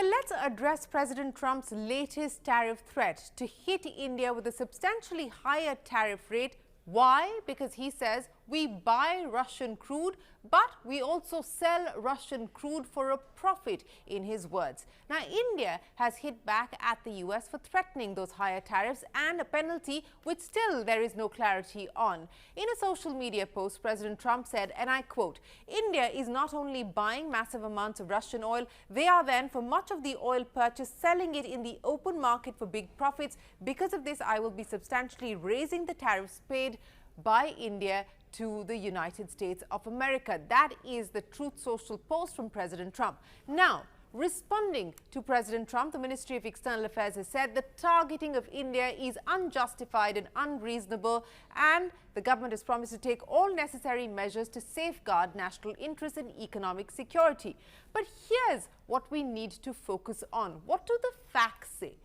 Well, let's address President Trump's latest tariff threat to hit India with a substantially higher tariff rate. Why? Because he says we buy Russian crude, but we also sell Russian crude for a profit, in his words. Now, India has hit back at the US for threatening those higher tariffs and a penalty which still there is no clarity on. In a social media post, President Trump said, and I quote, "India is not only buying massive amounts of Russian oil, they are then, for much of the oil purchase, selling it in the open market for big profits. Because of this, I will be substantially raising the tariffs paid by India to the United States of America." That is the Truth Social post from President Trump. Now, responding to President Trump, the Ministry of External Affairs has said the targeting of India is unjustified and unreasonable, and the government has promised to take all necessary measures to safeguard national interests and economic security. But here's what we need to focus on. What do the facts say?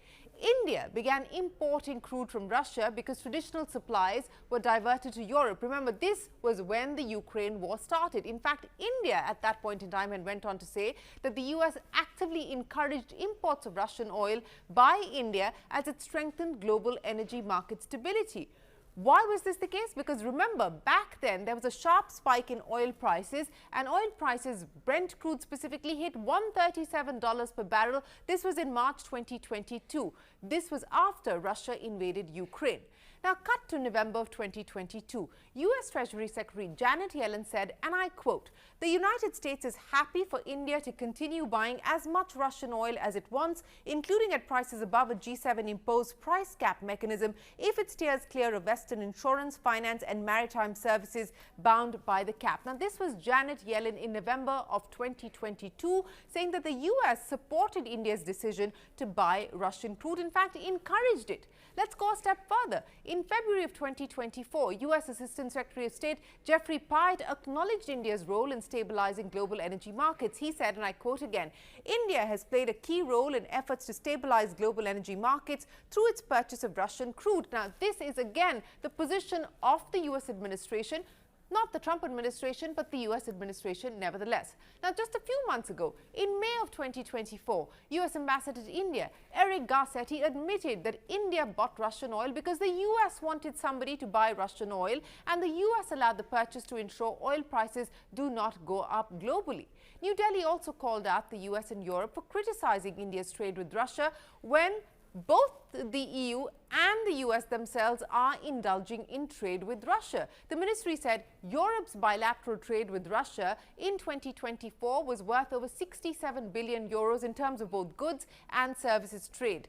India began importing crude from Russia because traditional supplies were diverted to Europe. Remember, this was when the Ukraine war started. In fact, India at that point in time and went on to say that the US actively encouraged imports of Russian oil by India as it strengthened global energy market stability. Why was this the case? Because remember, back then there was a sharp spike in oil prices, and oil prices, Brent crude specifically, hit $137 per barrel. This was in March 2022. This was after Russia invaded Ukraine. Now, cut to November of 2022. US Treasury Secretary Janet Yellen said, and I quote, "The United States is happy for India to continue buying as much Russian oil as it wants, including at prices above a G7 imposed price cap mechanism, if it steers clear of Western insurance, finance and maritime services bound by the cap." Now, this was Janet Yellen in November of 2022, saying that the US supported India's decision to buy Russian crude, in fact, encouraged it. Let's go a step further. In February of 2024, US Assistant Secretary of State Jeffrey Pyatt acknowledged India's role in stabilizing global energy markets. He said, and I quote again, "India has played a key role in efforts to stabilize global energy markets through its purchase of Russian crude." Now, this is again the position of the US administration, not the Trump administration, but the US administration nevertheless. Now, just a few months ago, in May of 2024, US Ambassador to India, Eric Garcetti, admitted that India bought Russian oil because the US wanted somebody to buy Russian oil, and the US allowed the purchase to ensure oil prices do not go up globally. New Delhi also called out the US and Europe for criticizing India's trade with Russia when both the EU and the US themselves are indulging in trade with Russia. The ministry said Europe's bilateral trade with Russia in 2024 was worth over 67 billion euros in terms of both goods and services trade,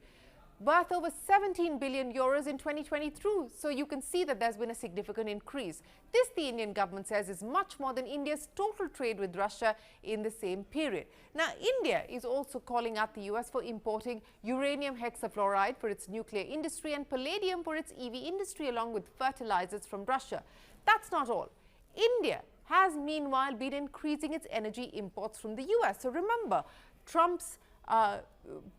worth over 17 billion euros in 2023. So you can see that there's been a significant increase. This, the Indian government says, is much more than India's total trade with Russia in the same period. Now, India is also calling out the US for importing uranium hexafluoride for its nuclear industry and palladium for its EV industry, along with fertilizers from Russia. That's not all. India has meanwhile been increasing its energy imports from the US. So remember, Trump's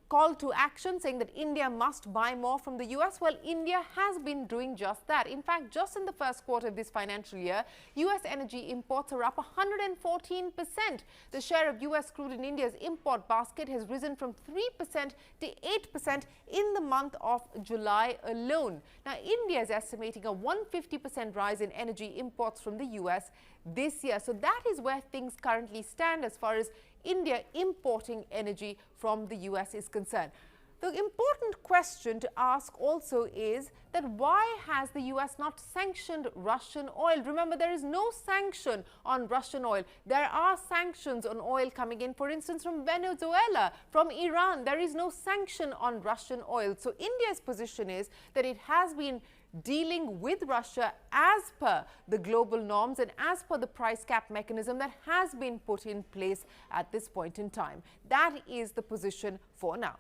call to action saying that India must buy more from the US. Well, India has been doing just that. In fact, just in the first quarter of this financial year, US energy imports are up 114%. The share of US crude in India's import basket has risen from 3% to 8% in the month of July alone. Now, India is estimating a 150% rise in energy imports from the US this year. So that is where things currently stand as far as India importing energy from the US is concerned. The important question to ask also is that why has the US not sanctioned Russian oil? Remember, there is no sanction on Russian oil. There are sanctions on oil coming in, for instance, from Venezuela, from Iran. There is no sanction on Russian oil. So India's position is that it has been dealing with Russia as per the global norms and as per the price cap mechanism that has been put in place at this point in time. That is the position for now.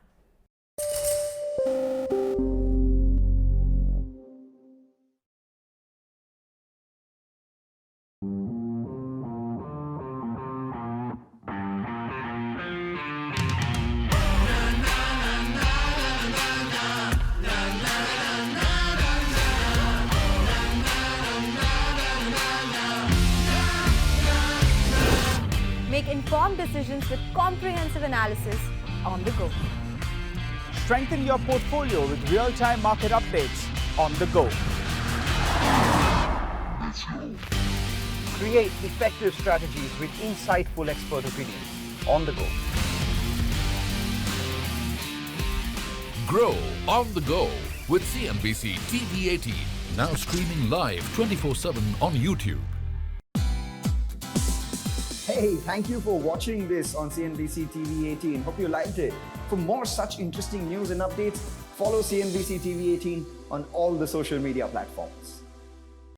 Make informed decisions with comprehensive analysis. on the go. Strengthen your portfolio with real-time market updates on the go. Create effective strategies with insightful expert opinions on the go. Grow on the go with CNBC TV18, now streaming live 24/7 on YouTube. Hey, thank you for watching this on CNBC TV18. Hope you liked it. For more such interesting news and updates, follow CNBC TV18 on all the social media platforms.